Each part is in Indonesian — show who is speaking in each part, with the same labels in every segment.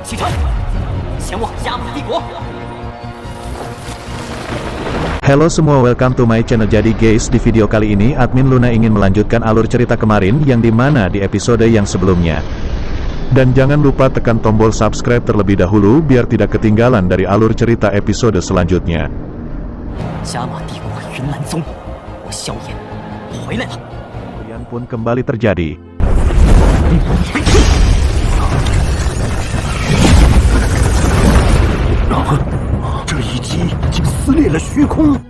Speaker 1: 启程，前往加姆帝国。
Speaker 2: Halo semua, welcome to my channel. Jadi guys, di video kali ini admin Luna ingin melanjutkan alur cerita kemarin yang dimana di episode yang sebelumnya. Dan jangan lupa tekan tombol subscribe terlebih dahulu biar tidak ketinggalan dari alur cerita episode selanjutnya.
Speaker 1: 加玛帝国云岚宗，我萧炎回来了。
Speaker 2: Kemudian pun kembali terjadi.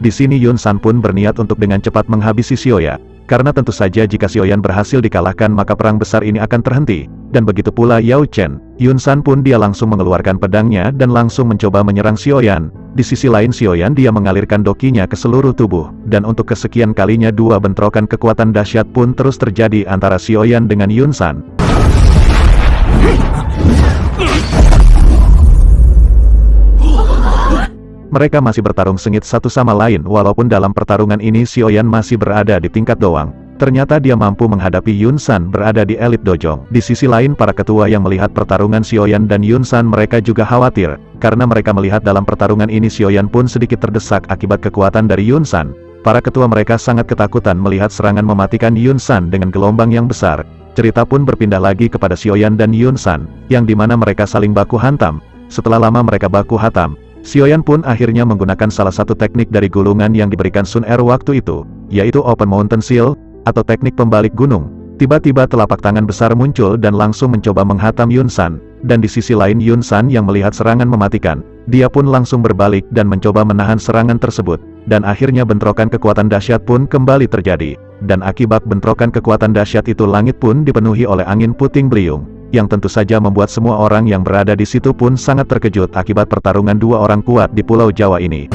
Speaker 2: Di sini Yun San pun berniat untuk dengan cepat menghabisi Xiaoyan. Karena tentu saja jika Xiaoyan berhasil dikalahkan maka perang besar ini akan terhenti. Dan begitu pula Yao Chen. Yun San pun dia langsung mengeluarkan pedangnya dan langsung mencoba menyerang Xiaoyan. Di sisi lain Xiaoyan dia mengalirkan dokinya ke seluruh tubuh. Dan untuk kesekian kalinya dua bentrokan kekuatan dahsyat pun terus terjadi antara Xiaoyan dengan Yun San. Mereka masih bertarung sengit satu sama lain walaupun dalam pertarungan ini Xiaoyan masih berada di tingkat doang. Ternyata dia mampu menghadapi Yun San berada di elit dojong. Di sisi lain para ketua yang melihat pertarungan Xiaoyan dan Yun San mereka juga khawatir. Karena mereka melihat dalam pertarungan ini Xiaoyan pun sedikit terdesak akibat kekuatan dari Yun San. Para ketua mereka sangat ketakutan melihat serangan mematikan Yun San dengan gelombang yang besar. Cerita pun berpindah lagi kepada Xiaoyan dan Yun San, yang dimana mereka saling baku hantam. Setelah lama mereka baku hantam, Xiaoyan pun akhirnya menggunakan salah satu teknik dari gulungan yang diberikan Sun Er waktu itu, yaitu Open Mountain Seal, atau teknik pembalik gunung. Tiba-tiba telapak tangan besar muncul dan langsung mencoba menghantam Yun San, dan di sisi lain Yun San yang melihat serangan mematikan, dia pun langsung berbalik dan mencoba menahan serangan tersebut, dan akhirnya bentrokan kekuatan dahsyat pun kembali terjadi, dan akibat bentrokan kekuatan dahsyat itu langit pun dipenuhi oleh angin puting beliung. Yang tentu saja membuat semua orang yang berada di situ pun sangat terkejut akibat pertarungan dua orang kuat di Pulau Jawa ini.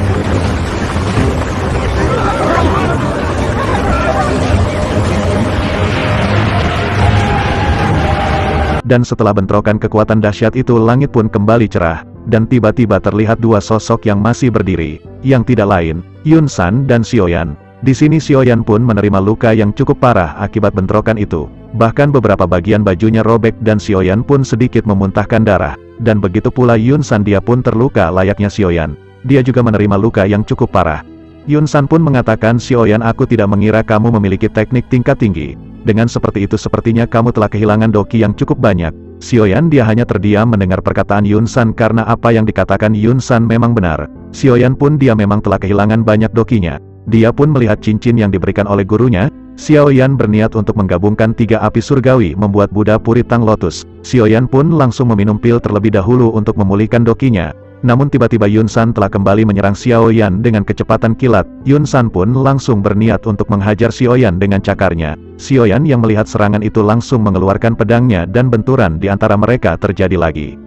Speaker 2: Dan setelah bentrokan kekuatan dahsyat itu langit pun kembali cerah, dan tiba-tiba terlihat dua sosok yang masih berdiri, yang tidak lain, Yun San dan Xiaoyan. Di sini Xiaoyan pun menerima luka yang cukup parah akibat bentrokan itu. Bahkan beberapa bagian bajunya robek dan Xiaoyan pun sedikit memuntahkan darah. Dan begitu pula Yun San dia pun terluka layaknya Xiaoyan. Dia juga menerima luka yang cukup parah. Yun San pun mengatakan, Xiaoyan, aku tidak mengira kamu memiliki teknik tingkat tinggi. Dengan seperti itu sepertinya kamu telah kehilangan doki yang cukup banyak. Xiaoyan dia hanya terdiam mendengar perkataan Yun San karena apa yang dikatakan Yun San memang benar. Xiaoyan pun dia memang telah kehilangan banyak dokinya. Dia pun melihat cincin yang diberikan oleh gurunya. Xiaoyan berniat untuk menggabungkan 3 api surgawi membuat Buddha Puri Tang Lotus. Xiaoyan pun langsung meminum pil terlebih dahulu untuk memulihkan dokinya. Namun tiba-tiba Yun San telah kembali menyerang Xiaoyan dengan kecepatan kilat. Yun San pun langsung berniat untuk menghajar Xiaoyan dengan cakarnya. Xiaoyan yang melihat serangan itu langsung mengeluarkan pedangnya dan benturan di antara mereka terjadi lagi.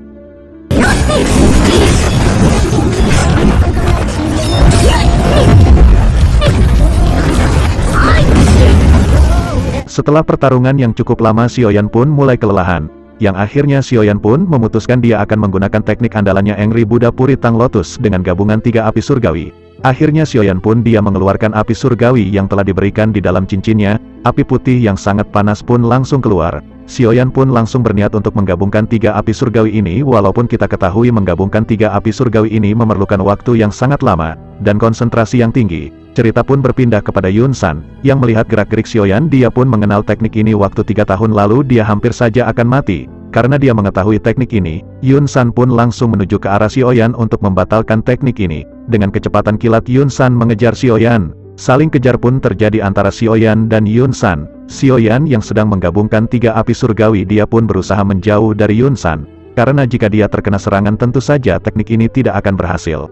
Speaker 2: Setelah pertarungan yang cukup lama Xiaoyan pun mulai kelelahan. Yang akhirnya Xiaoyan pun memutuskan dia akan menggunakan teknik andalannya Angry Buddha Puri Tang Lotus dengan gabungan 3 api surgawi. Akhirnya Xiaoyan pun dia mengeluarkan api surgawi yang telah diberikan di dalam cincinnya. Api putih yang sangat panas pun langsung keluar. Xiaoyan pun langsung berniat untuk menggabungkan 3 api surgawi ini walaupun kita ketahui menggabungkan 3 api surgawi ini memerlukan waktu yang sangat lama dan konsentrasi yang tinggi. Cerita pun berpindah kepada Yun San, yang melihat gerak-gerik Xiaoyan dia pun mengenal teknik ini waktu 3 tahun lalu dia hampir saja akan mati. Karena dia mengetahui teknik ini, Yun San pun langsung menuju ke arah Xiaoyan untuk membatalkan teknik ini. Dengan kecepatan kilat Yun San mengejar Xiaoyan. Saling kejar pun terjadi antara Xiaoyan dan Yun San. Xiaoyan yang sedang menggabungkan 3 api surgawi dia pun berusaha menjauh dari Yun San. Karena jika dia terkena serangan tentu saja teknik ini tidak akan berhasil.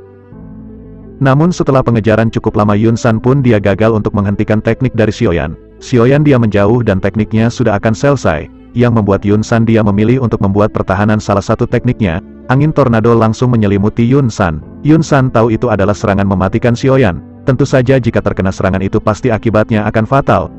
Speaker 2: Namun setelah pengejaran cukup lama Yun San pun dia gagal untuk menghentikan teknik dari Xiaoyan. Xiaoyan dia menjauh dan tekniknya sudah akan selesai. Yang membuat Yun San dia memilih untuk membuat pertahanan salah satu tekniknya. Angin tornado langsung menyelimuti Yun San. Yun San tahu itu adalah serangan mematikan Xiaoyan. Tentu saja jika terkena serangan itu pasti akibatnya akan fatal.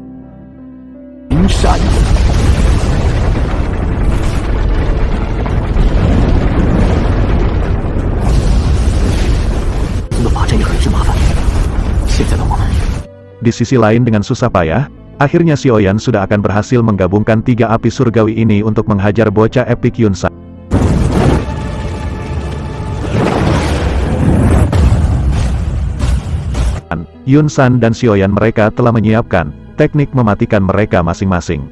Speaker 2: Di sisi lain dengan susah payah, akhirnya Xiaoyan sudah akan berhasil menggabungkan 3 api surgawi ini untuk menghajar bocah epik Yun San. Yun San dan Xiaoyan mereka telah menyiapkan teknik mematikan mereka masing-masing.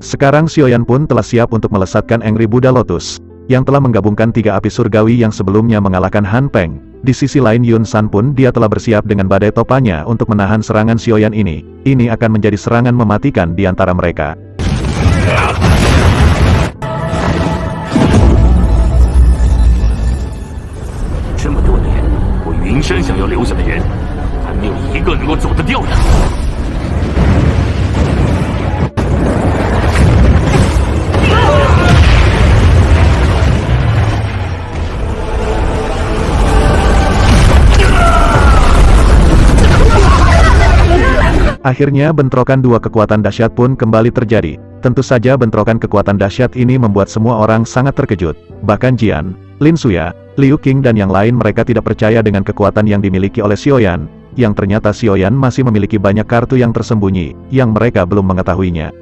Speaker 2: Sekarang Xiaoyan pun telah siap untuk melesatkan Angry Buddha Lotus, yang telah menggabungkan 3 api surgawi yang sebelumnya mengalahkan Han Peng. Di sisi lain Yun San pun dia telah bersiap dengan badai topannya untuk menahan serangan Xiaoyan ini. Ini akan menjadi serangan mematikan di antara mereka.
Speaker 3: 这么多年，我云山想要留下的人，还没有一个能够走得掉的。
Speaker 2: Akhirnya bentrokan dua kekuatan dahsyat pun kembali terjadi. Tentu saja bentrokan kekuatan dahsyat ini membuat semua orang sangat terkejut. Bahkan Jian, Lin Suya, Liu Qing dan yang lain mereka tidak percaya dengan kekuatan yang dimiliki oleh Xiaoyan. Yang ternyata Xiaoyan masih memiliki banyak kartu yang tersembunyi, yang mereka belum mengetahuinya.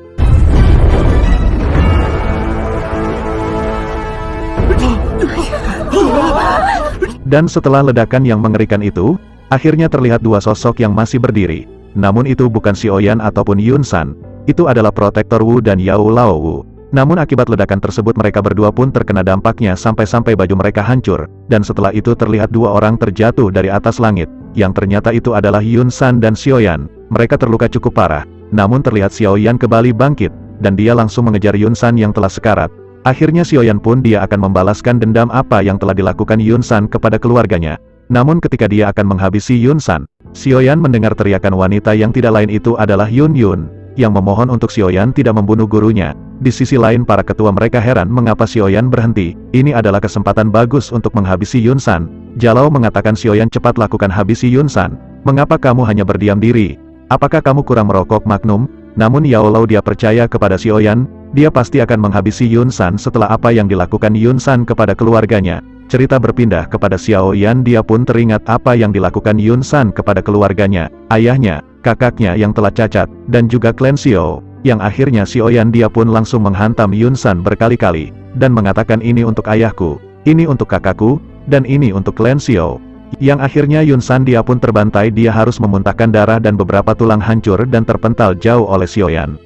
Speaker 2: Dan setelah ledakan yang mengerikan itu, akhirnya terlihat dua sosok yang masih berdiri. Namun itu bukan Xiaoyan ataupun Yun San, itu adalah Protektor Wu dan Yao Lao Wu. Namun akibat ledakan tersebut mereka berdua pun terkena dampaknya sampai-sampai baju mereka hancur, dan setelah itu terlihat dua orang terjatuh dari atas langit, yang ternyata itu adalah Yun San dan Xiaoyan. Mereka terluka cukup parah, namun terlihat Xiaoyan kembali bangkit, dan dia langsung mengejar Yun San yang telah sekarat. Akhirnya Xiaoyan pun dia akan membalaskan dendam apa yang telah dilakukan Yun San kepada keluarganya. Namun ketika dia akan menghabisi Yun San, Xiaoyan mendengar teriakan wanita yang tidak lain itu adalah Yun Yun, yang memohon untuk Xiaoyan tidak membunuh gurunya. Di sisi lain para ketua mereka heran mengapa Xiaoyan berhenti. Ini adalah kesempatan bagus untuk menghabisi Yun San. Jalao mengatakan Xiaoyan cepat lakukan habisi Yun San. Mengapa kamu hanya berdiam diri? Apakah kamu kurang merokok Magnum? Namun Yao Lao dia percaya kepada Xiaoyan, dia pasti akan menghabisi Yun San setelah apa yang dilakukan Yun San kepada keluarganya. Cerita berpindah kepada Xiaoyan, dia pun teringat apa yang dilakukan Yun San kepada keluarganya, ayahnya, kakaknya yang telah cacat, dan juga klan Xiao. Yang akhirnya Xiaoyan dia pun langsung menghantam Yun San berkali-kali, dan mengatakan ini untuk ayahku, ini untuk kakakku, dan ini untuk klan Xiao. Yang akhirnya Yun San dia pun terbantai, dia harus memuntahkan darah dan beberapa tulang hancur dan terpental jauh oleh Xiaoyan.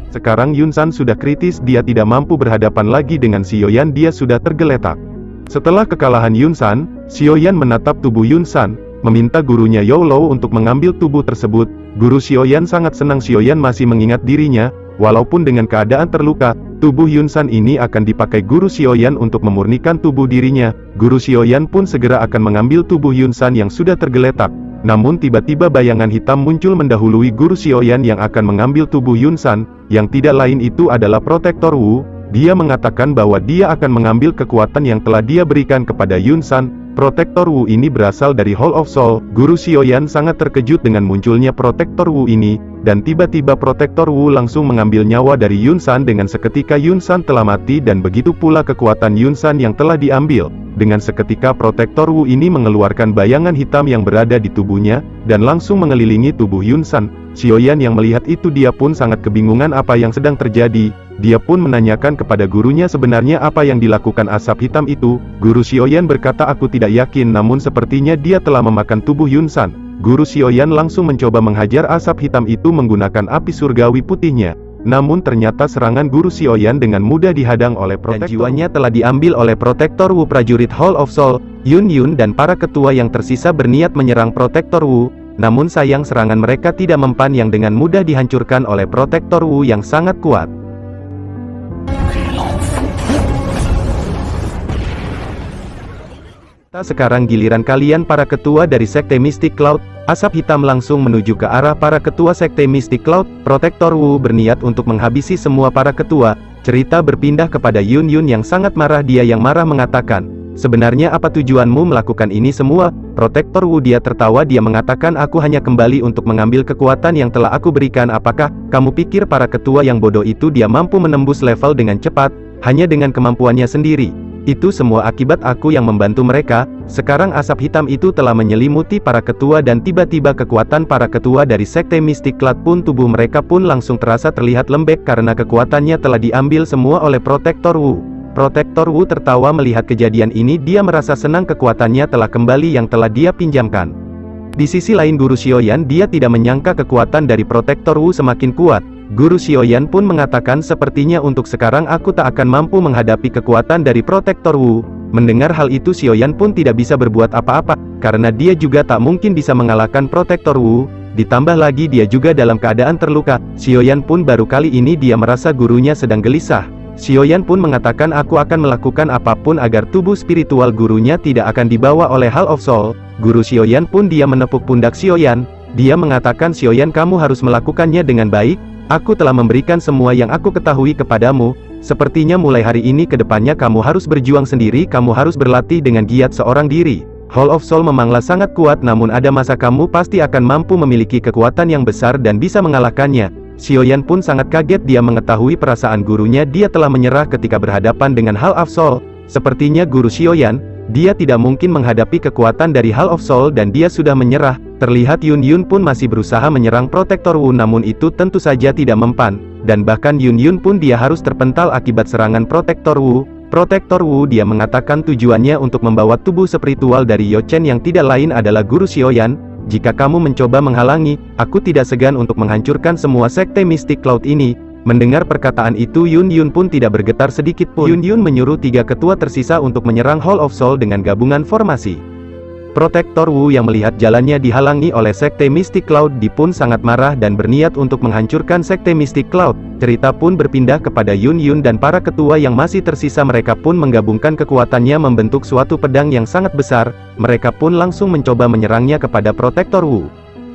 Speaker 4: Sekarang Yun San sudah kritis, dia tidak mampu berhadapan lagi dengan Xiaoyan, dia sudah tergeletak. Setelah kekalahan Yun San, Xiaoyan menatap tubuh Yun San, meminta gurunya Yao Lao untuk mengambil tubuh tersebut. Guru Xiaoyan sangat senang Xiaoyan masih mengingat dirinya, walaupun dengan keadaan terluka, tubuh Yun San ini akan dipakai guru Xiaoyan untuk memurnikan tubuh dirinya. Guru Xiaoyan pun segera akan mengambil tubuh Yun San yang sudah tergeletak. Namun tiba-tiba bayangan hitam muncul mendahului guru Xiaoyan yang akan mengambil tubuh Yun San, yang tidak lain itu adalah Protektor Wu. Dia mengatakan bahwa dia akan mengambil kekuatan yang telah dia berikan kepada Yun San. Protektor Wu ini berasal dari Hall of Soul. Guru Xiaoyan sangat terkejut dengan munculnya Protektor Wu ini, dan tiba-tiba Protektor Wu langsung mengambil nyawa dari Yun San. Dengan seketika Yun San telah mati dan begitu pula kekuatan Yun San yang telah diambil. Dengan seketika Protektor Wu ini mengeluarkan bayangan hitam yang berada di tubuhnya, dan langsung mengelilingi tubuh Yun San. Xiaoyan yang melihat itu dia pun sangat kebingungan apa yang sedang terjadi. Dia pun menanyakan kepada gurunya sebenarnya apa yang dilakukan asap hitam itu. Guru Xiaoyan berkata aku tidak yakin, namun sepertinya dia telah memakan tubuh Yun San. Guru Xiaoyan langsung mencoba menghajar asap hitam itu menggunakan api surgawi putihnya. Namun ternyata serangan guru Xiaoyan dengan mudah dihadang oleh Protektor. Dan jiwanya telah diambil oleh Protektor Wu. Prajurit Hall of Soul, Yun Yun dan para ketua yang tersisa berniat menyerang Protektor Wu. Namun sayang serangan mereka tidak mempan yang dengan mudah dihancurkan oleh Protektor Wu yang sangat kuat. Sekarang giliran kalian para ketua dari Sekte Mystic Cloud. Asap hitam langsung menuju ke arah para ketua Sekte Mystic Cloud. Protektor Wu berniat untuk menghabisi semua para ketua. Cerita berpindah kepada Yun Yun yang sangat marah. Dia yang marah mengatakan, sebenarnya apa tujuanmu melakukan ini semua? Protektor Wu dia tertawa, dia mengatakan aku hanya kembali untuk mengambil kekuatan yang telah aku berikan. Apakah kamu pikir para ketua yang bodoh itu dia mampu menembus level dengan cepat, hanya dengan kemampuannya sendiri? Itu semua akibat aku yang membantu mereka. Sekarang asap hitam itu telah menyelimuti para ketua dan tiba-tiba kekuatan para ketua dari Sekte Mystic Cloud pun tubuh mereka pun langsung terasa terlihat lembek karena kekuatannya telah diambil semua oleh Protektor Wu. Protektor Wu tertawa melihat kejadian ini, dia merasa senang kekuatannya telah kembali yang telah dia pinjamkan. Di sisi lain Guru Xiaoyan dia tidak menyangka kekuatan dari Protektor Wu semakin kuat. Guru Xiaoyan pun mengatakan sepertinya untuk sekarang aku tak akan mampu menghadapi kekuatan dari Protektor Wu. Mendengar hal itu Xiaoyan pun tidak bisa berbuat apa-apa, karena dia juga tak mungkin bisa mengalahkan Protektor Wu. Ditambah lagi dia juga dalam keadaan terluka. Xiaoyan pun baru kali ini dia merasa gurunya sedang gelisah. Xiaoyan pun mengatakan aku akan melakukan apapun agar tubuh spiritual gurunya tidak akan dibawa oleh Hall of Soul. Guru Xiaoyan pun dia menepuk pundak Xiaoyan. Dia mengatakan Xiaoyan kamu harus melakukannya dengan baik. Aku telah memberikan semua yang aku ketahui kepadamu. Sepertinya mulai hari ini ke depannya kamu harus berjuang sendiri, kamu harus berlatih dengan giat seorang diri. Hall of Soul memanglah sangat kuat namun ada masa kamu pasti akan mampu memiliki kekuatan yang besar dan bisa mengalahkannya. Xiaoyan pun sangat kaget dia mengetahui perasaan gurunya dia telah menyerah ketika berhadapan dengan Hall of Soul. Sepertinya Guru Xiaoyan, dia tidak mungkin menghadapi kekuatan dari Hall of Soul dan dia sudah menyerah. Terlihat Yun Yun pun masih berusaha menyerang Protektor Wu namun itu tentu saja tidak mempan. Dan bahkan Yun Yun pun dia harus terpental akibat serangan Protektor Wu. Protektor Wu dia mengatakan tujuannya untuk membawa tubuh spiritual dari Yo Chen yang tidak lain adalah Guru Xiaoyan. Jika kamu mencoba menghalangi, aku tidak segan untuk menghancurkan semua Sekte Mystic Cloud ini. Mendengar perkataan itu Yun Yun pun tidak bergetar sedikit pun. Yun Yun menyuruh 3 ketua tersisa untuk menyerang Hall of Soul dengan gabungan formasi. Protektor Wu yang melihat jalannya dihalangi oleh Sekte Mystic Cloud dia pun sangat marah dan berniat untuk menghancurkan Sekte Mystic Cloud. Cerita pun berpindah kepada Yun Yun dan para ketua yang masih tersisa, mereka pun menggabungkan kekuatannya membentuk suatu pedang yang sangat besar. Mereka pun langsung mencoba menyerangnya kepada Protektor Wu.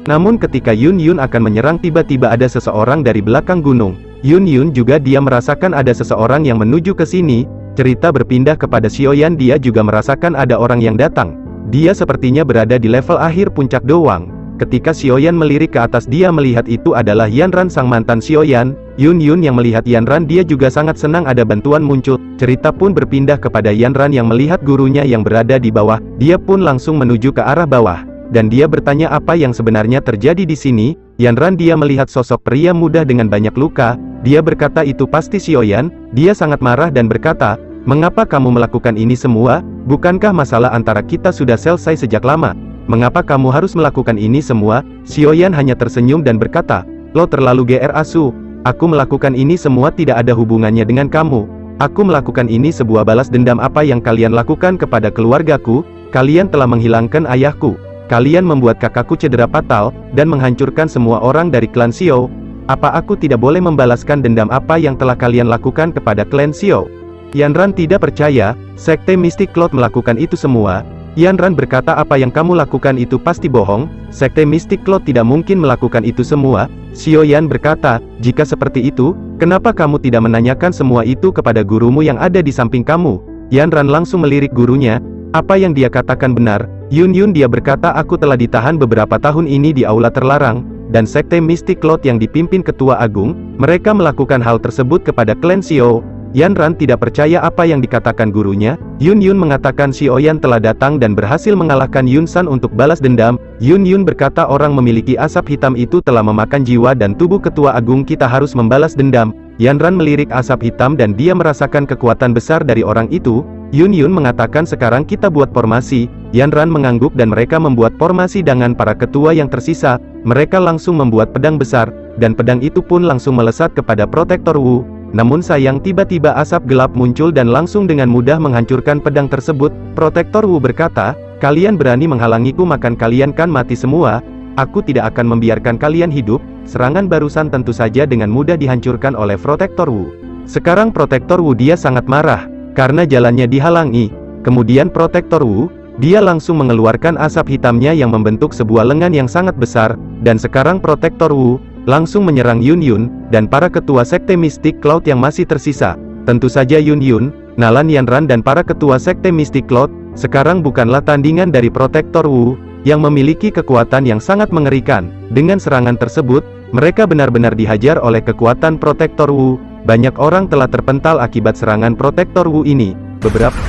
Speaker 4: Namun ketika Yun Yun akan menyerang tiba-tiba ada seseorang dari belakang gunung. Yun Yun juga dia merasakan ada seseorang yang menuju ke sini. Cerita berpindah kepada Xiaoyan, dia juga merasakan ada orang yang datang. Dia sepertinya berada di level akhir puncak doang. Ketika Xiaoyan melirik ke atas dia melihat itu adalah Yanran sang mantan Xiaoyan. Yun Yun yang melihat Yanran dia juga sangat senang ada bantuan muncul. Cerita pun berpindah kepada Yanran yang melihat gurunya yang berada di bawah. Dia pun langsung menuju ke arah bawah. Dan dia bertanya apa yang sebenarnya terjadi di sini. Yanran dia melihat sosok pria muda dengan banyak luka. Dia berkata itu pasti Xiaoyan. Dia sangat marah dan berkata, mengapa kamu melakukan ini semua? Bukankah masalah antara kita sudah selesai sejak lama? Mengapa kamu harus melakukan ini semua? Xiaoyan hanya tersenyum dan berkata, lo terlalu GR asu. Aku melakukan ini semua tidak ada hubungannya dengan kamu. Aku melakukan ini sebuah balas dendam apa yang kalian lakukan kepada keluargaku. Kalian telah menghilangkan ayahku. Kalian membuat kakakku cedera fatal, dan menghancurkan semua orang dari klan Xiao. Apa aku tidak boleh membalaskan dendam apa yang telah kalian lakukan kepada klan Xiao? Yanran tidak percaya, Sekte Mystic Cloud melakukan itu semua. Yanran berkata apa yang kamu lakukan itu pasti bohong, Sekte Mystic Cloud tidak mungkin melakukan itu semua. Xiaoyan berkata, jika seperti itu, kenapa kamu tidak menanyakan semua itu kepada gurumu yang ada di samping kamu? Yanran langsung melirik gurunya, apa yang dia katakan benar. Yun Yun dia berkata aku telah ditahan beberapa tahun ini di aula terlarang, dan Sekte Mystic Cloud yang dipimpin Ketua Agung, mereka melakukan hal tersebut kepada klan Xiao. Yanran tidak percaya apa yang dikatakan gurunya. Yun Yun mengatakan Xiaoyan telah datang dan berhasil mengalahkan Yun San untuk balas dendam. Yun Yun berkata orang memiliki asap hitam itu telah memakan jiwa dan tubuh Ketua Agung, kita harus membalas dendam. Yanran melirik asap hitam dan dia merasakan kekuatan besar dari orang itu. Yun Yun mengatakan sekarang kita buat formasi. Yanran mengangguk dan mereka membuat formasi dengan para ketua yang tersisa. Mereka langsung membuat pedang besar, dan pedang itu pun langsung melesat kepada Protektor Wu. Namun sayang tiba-tiba asap gelap muncul dan langsung dengan mudah menghancurkan pedang tersebut. Protektor Wu berkata, kalian berani menghalangiku makan kalian kan mati semua. Aku tidak akan membiarkan kalian hidup. Serangan barusan tentu saja dengan mudah dihancurkan oleh Protektor Wu. Sekarang Protektor Wu dia sangat marah, karena jalannya dihalangi. Kemudian Protektor Wu, dia langsung mengeluarkan asap hitamnya yang membentuk sebuah lengan yang sangat besar, dan sekarang Protektor Wu langsung menyerang Yun Yun, dan para ketua Sekte Mystic Cloud yang masih tersisa. Tentu saja Yun Yun, Nalan Yanran dan para ketua Sekte Mystic Cloud, sekarang bukanlah tandingan dari Protektor Wu, yang memiliki kekuatan yang sangat mengerikan. Dengan serangan tersebut, mereka benar-benar dihajar oleh kekuatan Protektor Wu. Banyak orang telah terpental akibat serangan Protektor Wu ini. Beberapa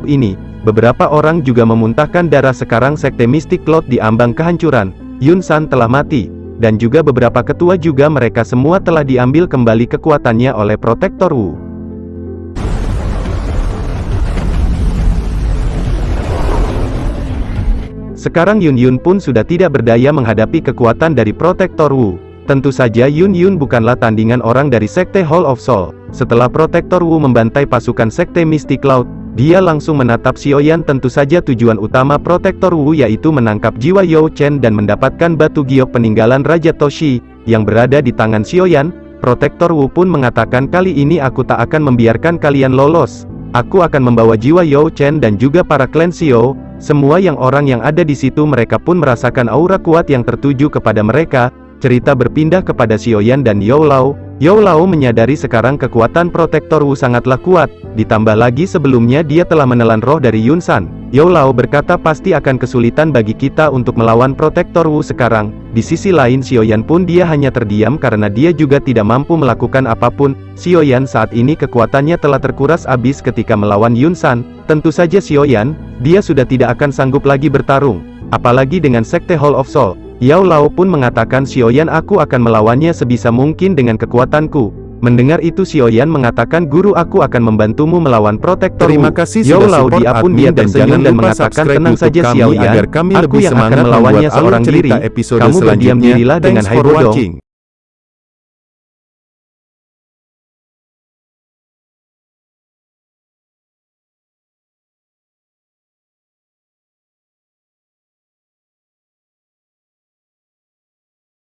Speaker 4: Ini, beberapa orang juga memuntahkan darah. Sekarang Sekte Mystic Cloud di ambang kehancuran. Yun San telah mati, dan juga beberapa ketua juga mereka semua telah diambil kembali kekuatannya oleh Protektor Wu. Sekarang Yun Yun pun sudah tidak berdaya menghadapi kekuatan dari Protektor Wu. Tentu saja Yun Yun bukanlah tandingan orang dari Sekte Hall of Soul. Setelah Protektor Wu membantai pasukan Sekte Mystic Cloud, dia langsung menatap Xiaoyan. Tentu saja tujuan utama Protektor Wu yaitu menangkap jiwa You Chen dan mendapatkan batu giok peninggalan Raja Toshi, yang berada di tangan Xiaoyan. Protektor Wu pun mengatakan, kali ini aku tak akan membiarkan kalian lolos. Aku akan membawa jiwa You Chen dan juga para klan Xiao. Semua orang yang ada di situ mereka pun merasakan aura kuat yang tertuju kepada mereka. Cerita berpindah kepada Xiaoyan dan You Lao. You Lao menyadari sekarang kekuatan Protektor Wu sangatlah kuat, ditambah lagi sebelumnya dia telah menelan roh dari Yun San. You Lao berkata pasti akan kesulitan bagi kita untuk melawan Protektor Wu sekarang. Di sisi lain Xiaoyan pun dia hanya terdiam karena dia juga tidak mampu melakukan apapun. Xiaoyan saat ini kekuatannya telah terkuras habis ketika melawan Yun San. Tentu saja Xiaoyan, dia sudah tidak akan sanggup lagi bertarung, apalagi dengan Sekte Hall of Soul. Yao Lao pun mengatakan, Xiaoyan, aku akan melawannya sebisa mungkin dengan kekuatanku. Mendengar itu Xiaoyan mengatakan, guru, aku akan membantumu melawan Protektor Wu.
Speaker 5: Terima kasih
Speaker 4: Yao
Speaker 5: sudah
Speaker 4: Lao
Speaker 5: support
Speaker 4: dia pun
Speaker 5: admin
Speaker 4: dia
Speaker 5: dan
Speaker 4: tersenyum
Speaker 5: jangan
Speaker 4: dan
Speaker 5: lupa
Speaker 4: mengatakan,
Speaker 5: subscribe
Speaker 4: tenang
Speaker 5: YouTube
Speaker 4: saja
Speaker 5: kami
Speaker 4: Xiaoyan,
Speaker 5: agar kami
Speaker 4: aku
Speaker 5: lebih
Speaker 4: yang akan
Speaker 5: semangat
Speaker 4: melawannya
Speaker 5: membuat alur
Speaker 4: seorang
Speaker 5: cerita
Speaker 4: diri.
Speaker 5: episode
Speaker 4: Kamu berdiam
Speaker 5: selanjutnya.
Speaker 4: dirilah dengan
Speaker 5: Thanks
Speaker 4: Hai
Speaker 5: for
Speaker 4: Bodong.
Speaker 5: watching.